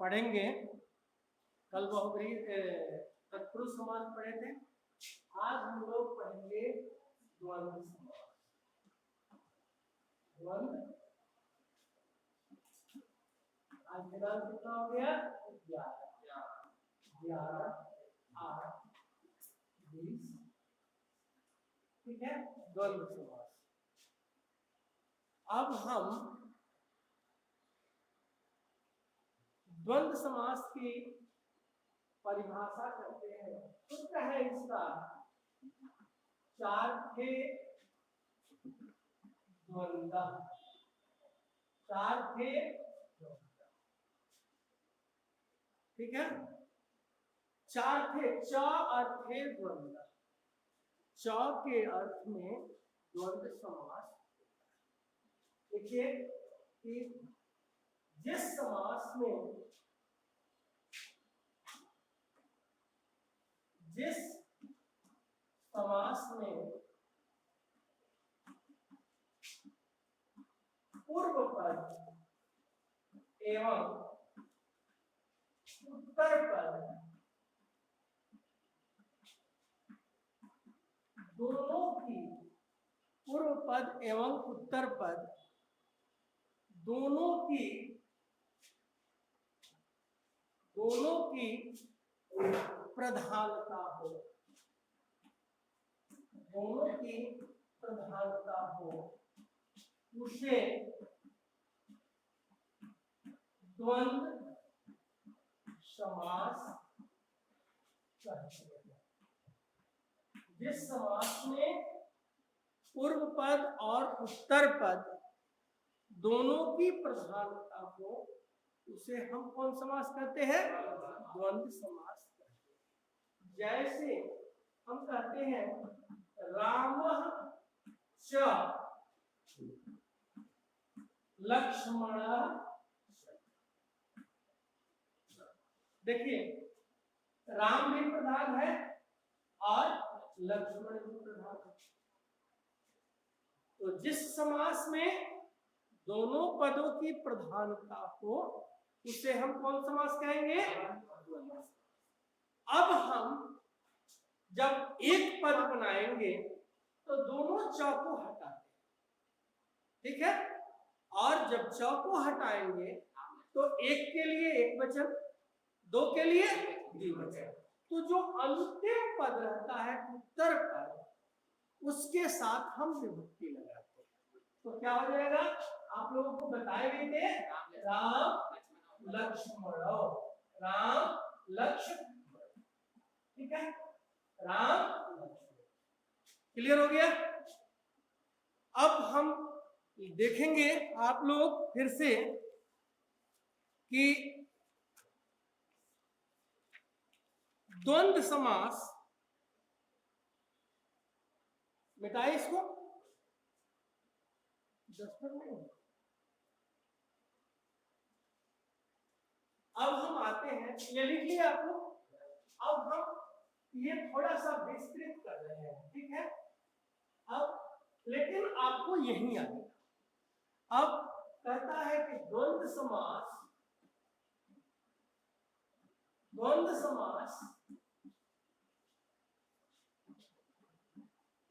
पढ़ेंगे। कल बहुब्रीहि तत्पुरुष समास पढ़े थे। आज हम लोग पढ़ेंगे द्वंद्व समास। द्वंद्व आज दिनांक कितना हो गया? 11 8 20। ठीक है, द्वंद्व समास। अब हम द्वंद्व समास की परिभाषा करते हैं। सूत्र है इसका 4 थे द्वंद्व। 4 थे द्वंद्व। ठीक है, 4 थे। च अर्थ थे द्वंद्व। च के अर्थ में द्वंद्व समास। देखिए कि जिस समास में पूर्व पद एवं उत्तर पद दोनों की, पूर्व पद एवं उत्तर पद दोनों की प्रधानता हो, दोनों की प्रधानता हो, उसे द्वंद्व समास कहते हैं। जिस समास में पूर्व पद और उत्तर पद दोनों की प्रधानता हो उसे हम कौन समास कहते हैं? द्वंद्व समास कहते हैं। जैसे हम कहते हैं रामः च लक्ष्मणः। देखिए राम भी प्रधान है और लक्ष्मण भी प्रधान है। तो जिस समास में दोनों पदों की प्रधानता हो उसे हम कौन समास कहेंगे? अब हम जब एक पद बनाएंगे तो दोनों च को हटाते हैं। ठीक है, और जब च को हटाएंगे तो एक के लिए एक वचन, दो के लिए द्विवचन। तो जो अंतिम पद रहता है उत्तर पद, उसके साथ हम विभक्ति लगाते हैं। तो क्या हो जाएगा? आप लोगों को बताए गए थे राम लक्ष्मण, राम लक्ष्मण। ठीक है, राम लक्ष्मण। क्लियर हो गया? अब हम देखेंगे आप लोग फिर से कि द्वंद्व समास, मिटाइए इसको, अब हम आते हैं, ये लिख लिया आप लोग। अब हम ये थोड़ा सा विस्तृत कर रहे हैं। ठीक है, अब लेकिन आपको यही आएगा। अब कहता है कि द्वंद्व समास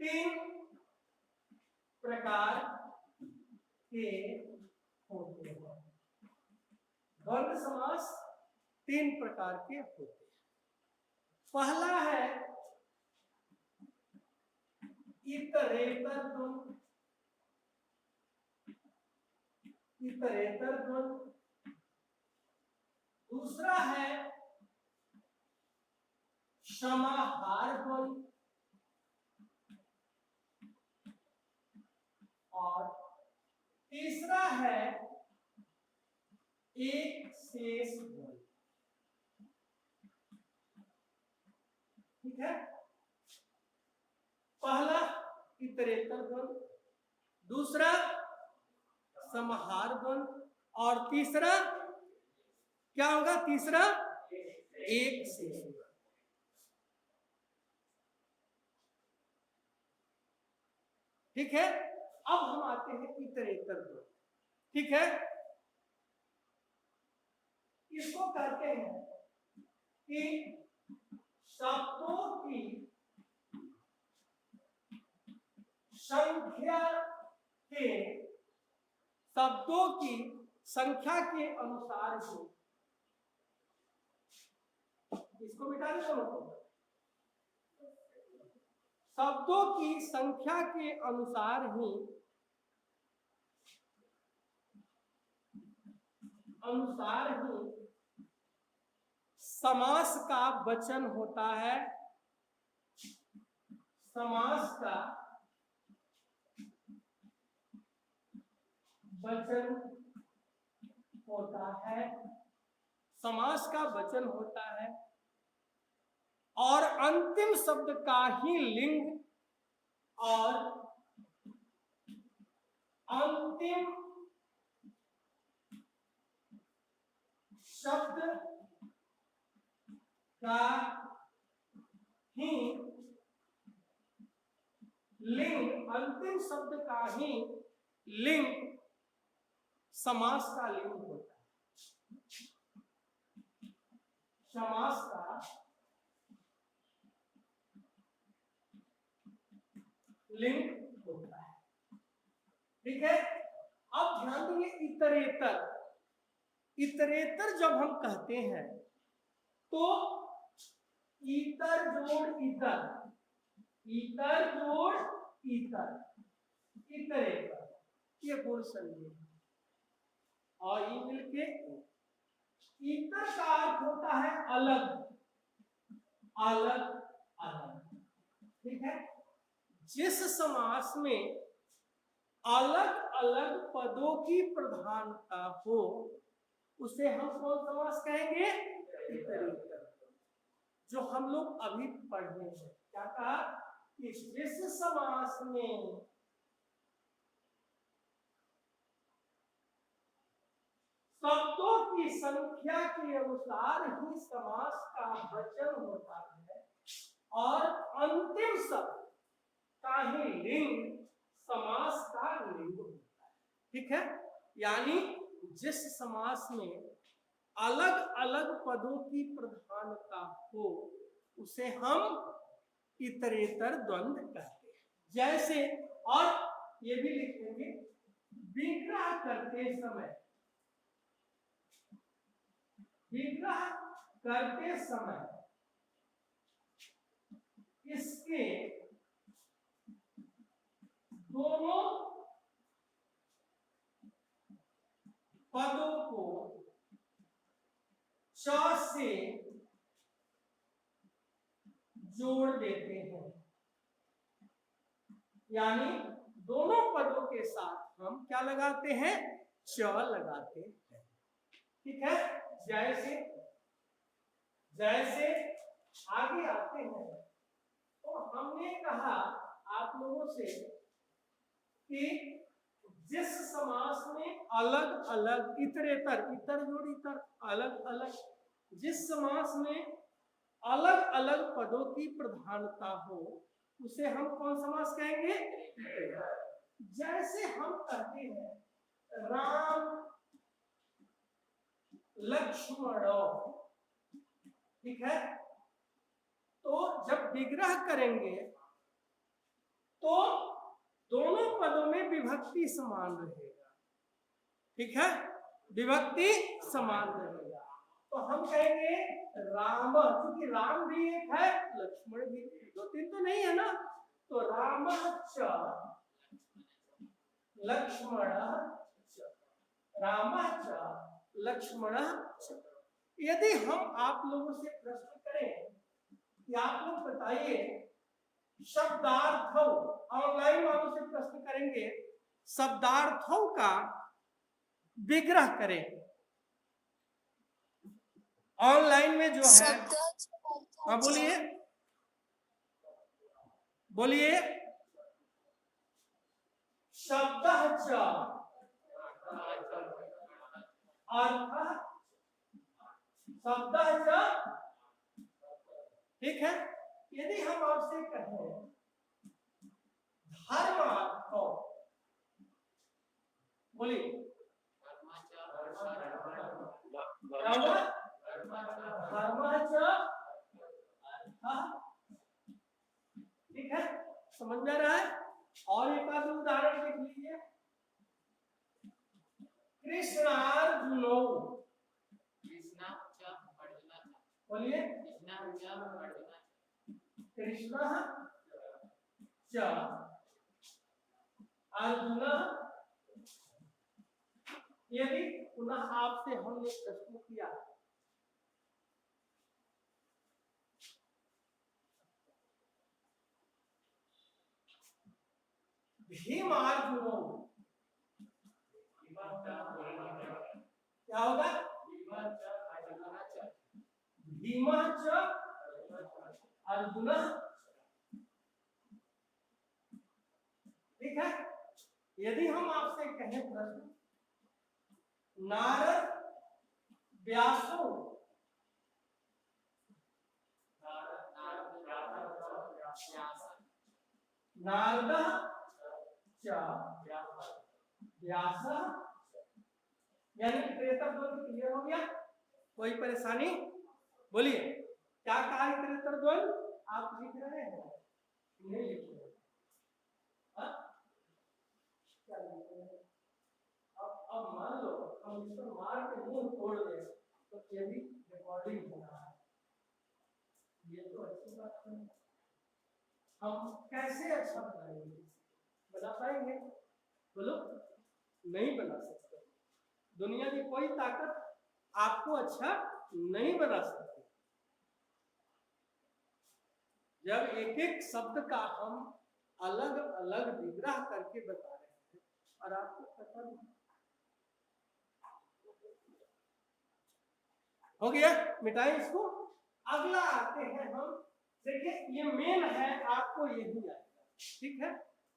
3 प्रकार के होते हैं। द्वंद्व समास 3 प्रकार के होते हैं। पहला है इतरेतर द्वंद्व। इतरेतर द्वंद्व। दूसरा है समाहार द्वंद्व। और तीसरा है एक शेष द्वंद्व। ठीक है, पहला इतरेतर द्वंद्व, दूसरा समाहार द्वंद्व और तीसरा क्या होगा? तीसरा एक शेष द्वंद्व। ठीक है, अब हम आते हैं इतरेतर द्वंद्व। ठीक है, इसको कहते हैं कि शब्दों की संख्या के अनुसार ही, इसको मिटा दे दोनों को, शब्दों की संख्या के अनुसार ही समास का वचन होता है, समास का वचन होता है, समास का वचन होता है, और अंतिम शब्द का ही लिंग और अंतिम शब्द का ही लिंग, अंतिम शब्द का ही लिंग समास का लिंग होता है, समास का लिंग होता है। ठीक है, अब ध्यान देंगे इतरेतर, इतरेतर जब हम कहते हैं तो इतर जोड़ इतर, इतर जोड़ इतर, इतरेतर, ये गुण संधि और ये मिलके इतर का अर्थ होता है अलग, अलग अलग। ठीक है, जिस समास में अलग अलग पदों की प्रधानता हो उसे हम कौन समास कहेंगे? इतरेतर। जो हम लोग अभी पढ़ रहे हैं, क्या कहा कि जिस समास में शब्दों की संख्या के अनुसार ही समास का वचन होता है और अंतिम शब्द का ही लिंग समास का लिंग होता है। ठीक है, यानी जिस समास में अलग अलग पदों की प्रधानता हो उसे हम इतरेतर द्वंद्व कहते हैं। जैसे, और ये भी लिखेंगे, विग्रह करते समय, विग्रह करते समय इसके दोनों पदों को च से जोड़ देते हैं, यानी दोनों पदों के साथ हम क्या लगाते हैं? च लगाते हैं। ठीक है, जैसे जैसे आगे आते हैं तो हमने कहा आप लोगों से कि जिस समास में अलग अलग इतरेतर, इतर जोड़ इतर, अलग अलग, जिस समास में अलग अलग पदों की प्रधानता हो उसे हम कौन समास कहेंगे? जैसे हम कहते हैं राम लक्ष्मण, ठीक है, तो जब विग्रह करेंगे तो दोनों पदों में विभक्ति समान रहेगा। ठीक है, विभक्ति समान रहेगा तो हम कहेंगे राम, क्योंकि राम भी एक है, लक्ष्मण भी, दो तीन तो नहीं है ना, तो राम च लक्ष्मण च, राम च लक्ष्मण च। यदि हम आप लोगों से प्रश्न करें कि आप लोग बताइए शब्दार्थों, ऑनलाइन वालों से प्रश्न करेंगे, शब्दार्थों का विग्रह करें ऑनलाइन में जो है, हाँ बोलिए बोलिए, शब्द अर्थ, शब्द, ठीक है। यदि हम आपसे कहें धर्मार्थ, बोलिए, क्या होगा? धर्मः च अर्थः। ठीक है, समझ में आ रहा है? और एक आध उदाहरण देख लीजिए। कृष्णार्जुनो, बोलिए। कृष्ण च अर्जुन। यदि पुनः आपसे हमने प्रश्न किया भीमार्जुनो, क्या होगा? भीमा च अर्जुन। ठीक है, यदि हम आपसे कहें प्रश्न नारद व्यासो, नारद च व्यास, यानी त्रेता द्वंद्व क्लियर हो गया? कोई परेशानी? बोलिए, क्या कहा है त्रेता द्वंद्व? आप लिख रहे हैं? नहीं लिख रहे? अब मान लो हम इसको मार के मुंह तोड़ दें तो यदि रिकॉर्डिंग हो रहा है, ये तो अच्छी बात है। हम कैसे अच्छा बनाएंगे? बना पाएंगे? बोलो, नहीं बना सकते। दुनिया की कोई ताकत आपको अच्छा नहीं बना सकती। जब एक एक शब्द का हम अलग अलग विग्रह करके बता रहे हैं और आपको पता नहीं हो गया, मिटाएं इसको। अगला आते हैं हम। देखिए, ये मेन है, आपको यही आएगा, ठीक है,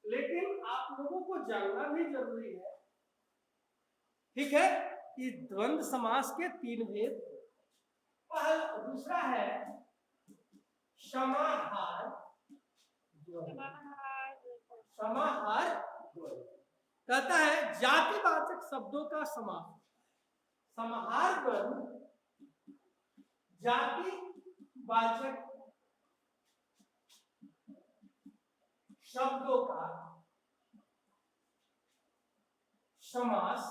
लेकिन आप लोगों को जानना भी जरूरी है, ठीक है, कि द्वंद्व समास के तीन भेद। दूसरा है समाहार। समाहार कहता है जातिवाचक शब्दों का समास। समाहार द्वंद्व जातिवाचक शब्दों का समास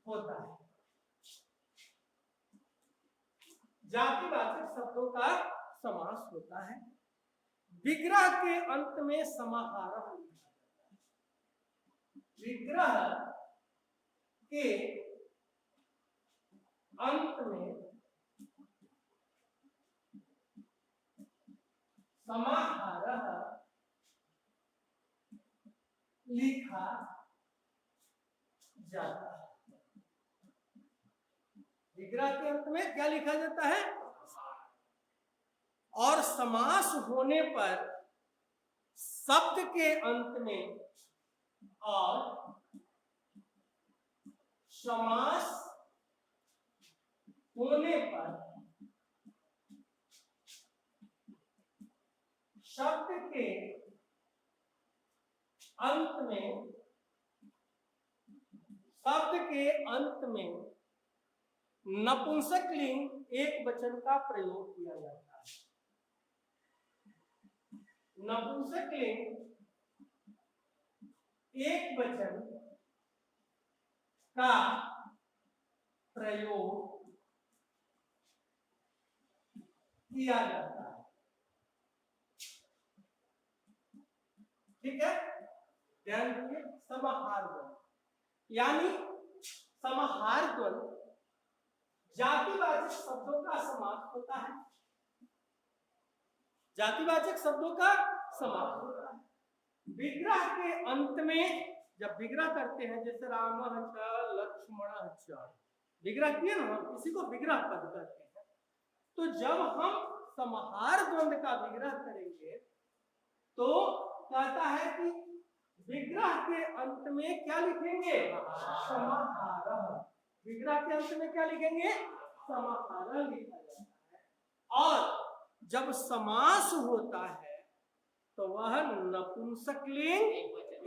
होता है। जातिवाचक शब्दों का समास होता है। विग्रह के अंत में समाहार लिखा जाता है। विग्रह के अंत में समाहार लिखा जाता है। विग्रह के अंत में क्या लिखा जाता है? और समास होने पर शब्द के अंत में और समास होने पर शब्द के अंत में, शब्द के अंत में नपुंसक लिंग एक वचन का प्रयोग किया जाता है। नपुंसक लिंग एक वचन का प्रयोग किया जाता है। ठीक है, ध्यान दीजिए। समाहार द्वंद्व यानी समाहार द्वंद्व जातिवाचक शब्दों का समास होता है। जातिवाचक शब्दों का समास होता है। विग्रह के अंत में जब विग्रह करते हैं, जैसे राम लक्ष्मण, विग्रह किए ना, हम इसी को विग्रह पद कहते हैं। तो जब हम समाहार द्वंद्व का विग्रह करेंगे तो कहता है कि विग्रह के अंत में क्या लिखेंगे? समाहार। विग्रह के अंत में क्या लिखेंगे? समाहार लिखा जाता है। और जब समास होता है तो वह नपुंसक लिंग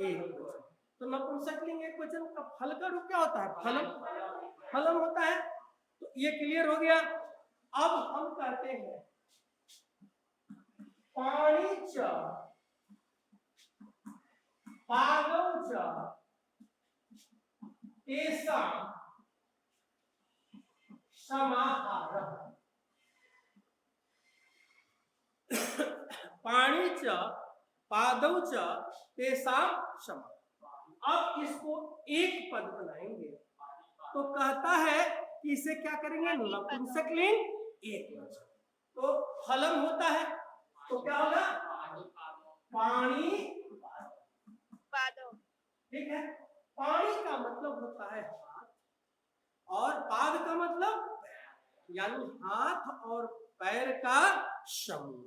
एक वचन। तो नपुंसक लिंग एक वचन का फल का रूप क्या होता है? फलम। फलम होता है। तो ये क्लियर हो गया। अब हम कहते हैं पाणिच पादौ च तेषां समाहारः। पाणिच पादौ च तेषां समाहारः। अब इसको एक पद बनाएंगे तो कहता है कि इसे क्या करेंगे, नपुंसकलिंग एक वचन। तो फलम होता है तो क्या होगा, पानी पादौ। ठीक है, पानी का मतलब होता है हाथ और पाद का मतलब यानी हाथ और पैर का समूह।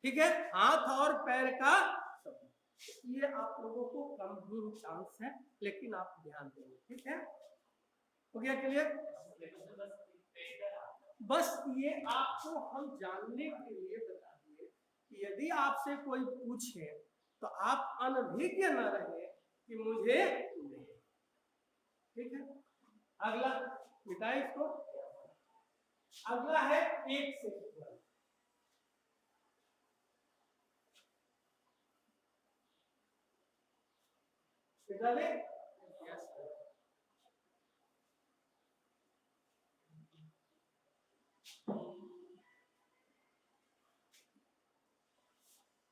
ठीक है, हाथ और पैर का समूह। ये आप लोगों को कम ही चांस है लेकिन आप ध्यान देंगे। ठीक है, हो गया क्लियर? बस ये आपको हम जानने के लिए बता दिए कि यदि आपसे कोई पूछे तो आप अनभिज्ञ न रहे कि मुझे नहीं। ठीक है, अगला मिटाए इसको। अगला है एक से मिटा दे।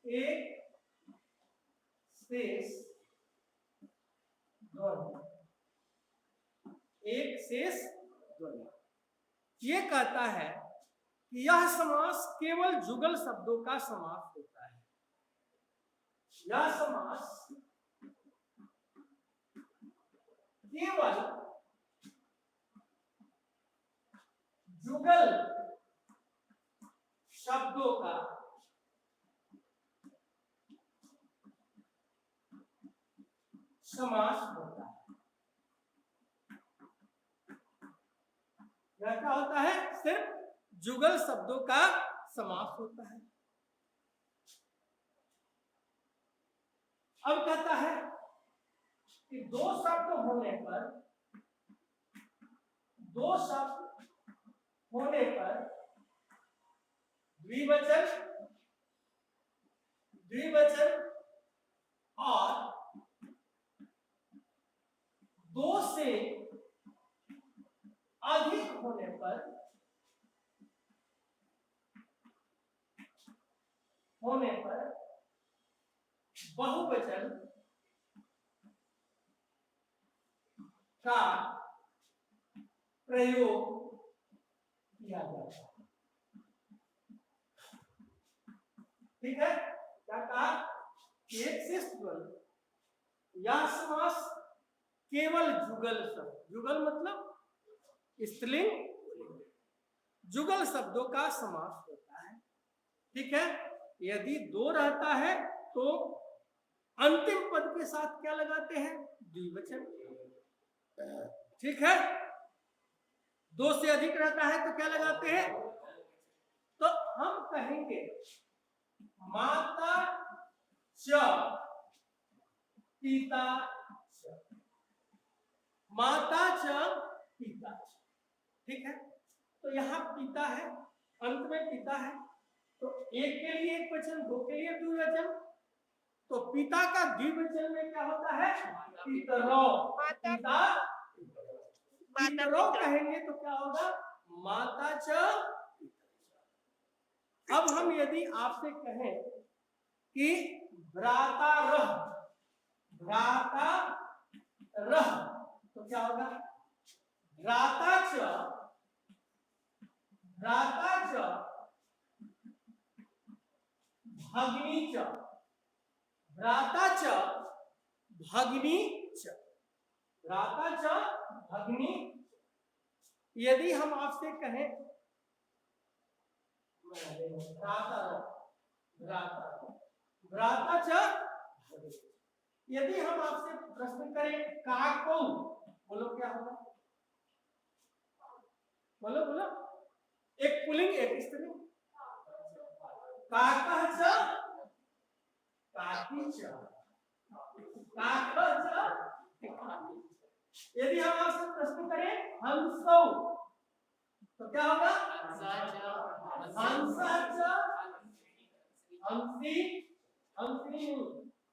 एक शेष ध्वनि, एक शेष ध्वनि। ये कहता है कि यह समास केवल जुगल शब्दों का समास होता है। यह समास केवल जुगल शब्दों का समास होता है। यह क्या होता है, सिर्फ जुगल शब्दों का समास होता है। अब कहता है कि दो शब्द होने पर द्विवचन और दो से अधिक होने पर बहुवचन का प्रयोग किया जाता है। ठीक है, क्या कहा, एक शेष ध्वनि। यह समास केवल जुगल शब्द, जुगल मतलब स्त्रीलिंग, जुगल शब्दों का समास होता है। ठीक है, यदि दो रहता है तो अंतिम पद के साथ क्या लगाते हैं, द्विवचन। ठीक है, दो से अधिक रहता है तो क्या लगाते हैं, तो हम कहेंगे माता च पिता च, माता च पिता च। ठीक है, तो यहाँ पिता है, अंत में पिता है, तो एक के लिए एक वचन, दो के लिए द्विवचन। तो पिता का द्विवचन में क्या होता है, पितरो। पितरो कहेंगे तो क्या होगा, माता च। अब हम यदि आपसे कहें कि भ्राता रह तो क्या होगा, भ्राता च भगिनी च, भ्राता च भगिनी च, भ्राता च भगिनी। यदि हम आपसे कहें भ्राता च, यदि हम आपसे प्रश्न करें काको, बोलो क्या होगा, बोलो बोलो, एक पुल्लिंग एक स्त्रीलिंग। काकः च काकी च, काकः च। यदि हम आपसे प्रश्न करें हंसौ, हंसी हंसी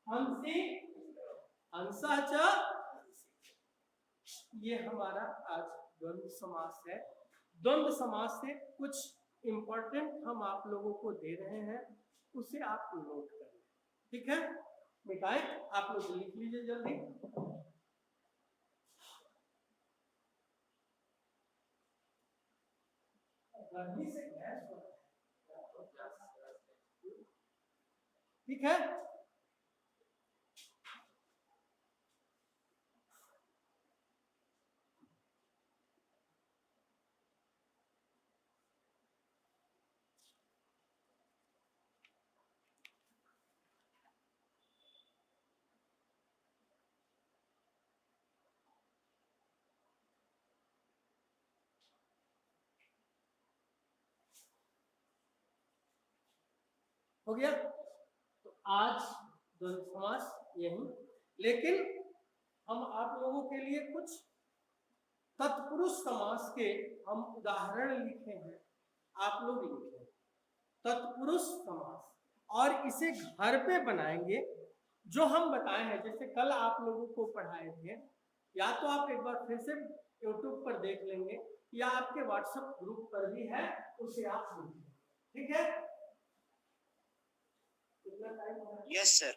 हंसी हंसा च ये हमारा आज द्वंद्व समास है। द्वंद्व समास से कुछ इंपॉर्टेंट हम आप लोगों को दे रहे हैं, उसे आप नोट कर लें। ठीक है मिटाएं, आप लोग लिख लीजिए जल्दी। गर्मी से गैस हो रहा है। ठीक है हो गया। तो आज द्वंद्व समास यही, लेकिन हम आप लोगों के लिए कुछ तत्पुरुष समास के हम उदाहरण लिखे हैं, आप लोग लिखे तत्पुरुष समास, और इसे घर पे बनाएंगे जो हम बताए हैं। जैसे कल आप लोगों को पढ़ाए थे, या तो आप एक बार फिर से YouTube पर देख लेंगे या आपके WhatsApp ग्रुप पर भी है, उसे आप सुन लेंगे। ठीक है कितना टाइम हो रहा है? Yes sir.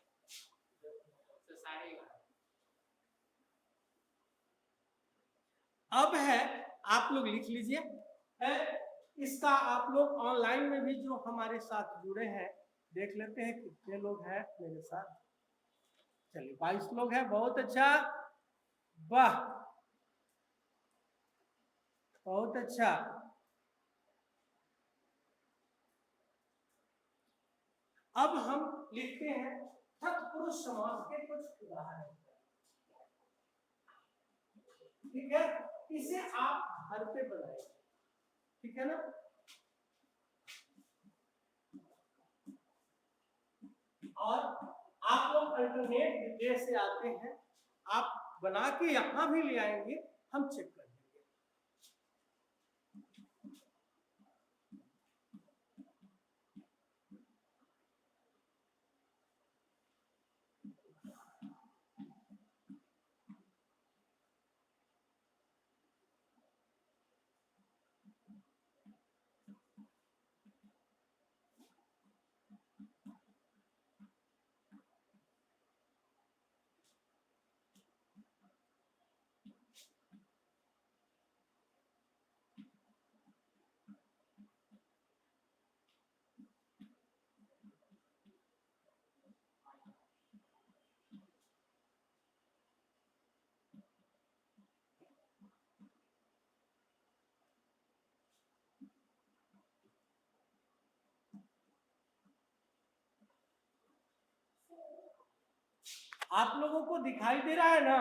अब है, आप लोग लिख लीजिए है। इसका आप लोग ऑनलाइन में भी जो हमारे साथ जुड़े हैं, देख लेते हैं कितने लोग हैं मेरे साथ। चलिए 22 लोग हैं, बहुत अच्छा, वाह बहुत अच्छा। अब हम लिखते हैं तत्पुरुष समास के कुछ उदाहरण। ठीक है, इसे आप घर पे बनाएंगे। ठीक है ना, और आप लोग अल्टरनेट डे से आते हैं, आप बना के यहां भी ले आएंगे, हम चेक कर लेंगे। आप लोगों को दिखाई दे रहा है ना?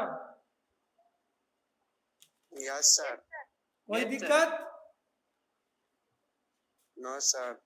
Yes sir. कोई दिक्कत? No sir.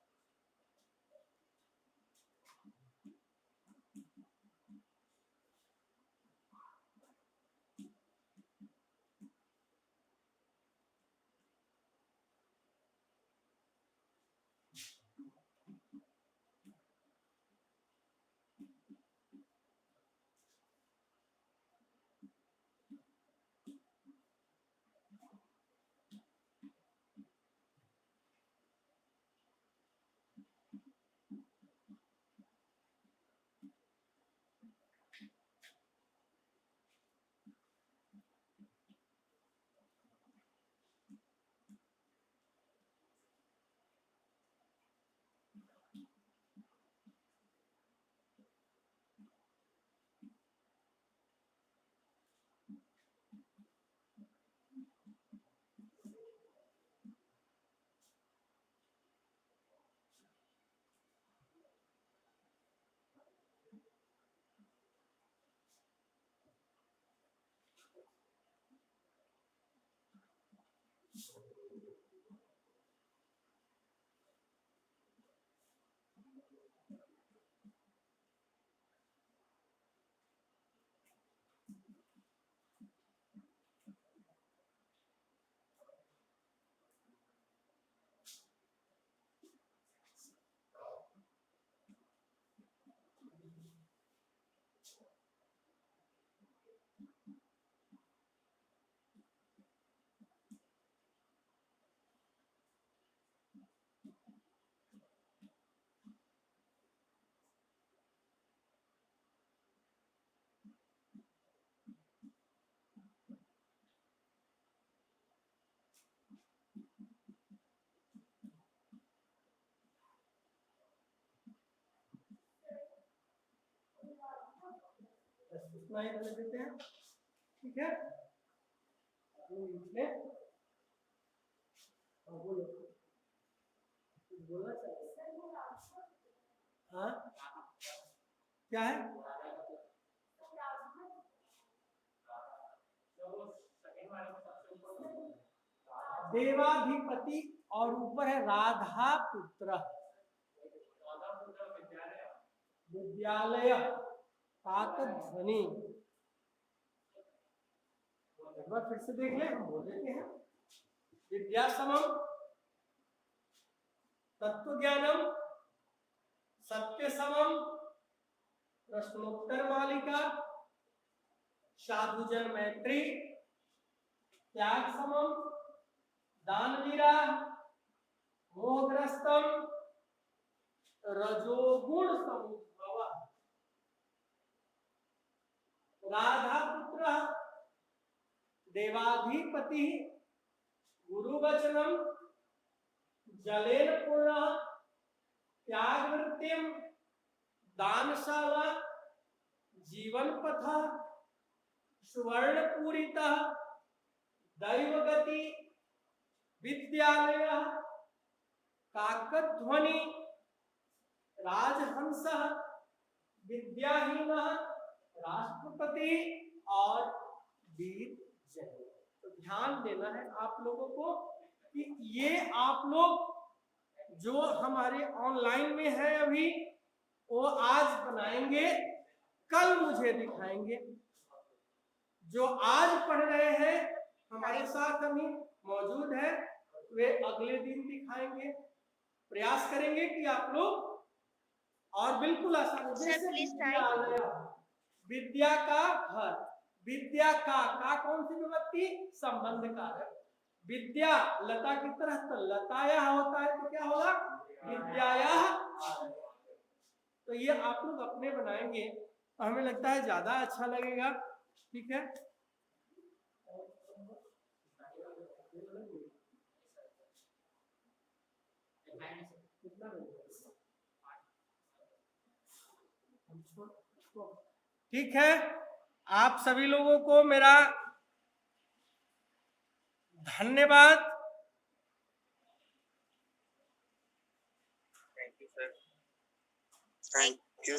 इतना ही रहने देते हैं, ठीक है। बोलो, बोलना चाहिए। हाँ क्या है? देवाधिपति और ऊपर है राधा पुत्र विद्यालय काकध्वनि। एक बार फिर से देख ले, हम बोल देते हैं। विद्या समम तत्व ज्ञानम सत्य समम प्रश्नोत्तर मालिका साधुजन मैत्री त्याग समम दानवीरा मोहग्रस्तम रजोगुण समुद्भव। राधा पुत्र देवाधिपति गुरुवचनम जलेन पूर्ण त्याग वृत्तिम दानशाला जीवन पथ सुवर्ण पूरित दैवगति विद्यालय काकध्वनि राजहंस विद्याहीन राष्ट्रपति और वीर जय। तो ध्यान देना है आप लोगों को कि ये आप लोग जो हमारे ऑनलाइन में है अभी वो आज बनाएंगे, कल मुझे दिखाएंगे। जो आज पढ़ रहे हैं हमारे साथ अभी मौजूद है वे अगले दिन दिखाएंगे। प्रयास करेंगे कि आप लोग और बिल्कुल आसान जैसे विद्यालय विद्या का घर, विद्या का कौन सी विभक्ति? संबंध कारक। विद्या लता की तरह तो लताया होता है तो क्या होगा? विद्याया। तो ये आप लोग अपने बनाएंगे तो हमें लगता है ज्यादा अच्छा लगेगा, ठीक है। ठीक है, आप सभी लोगों को मेरा धन्यवाद। Thank you sir. Thank you.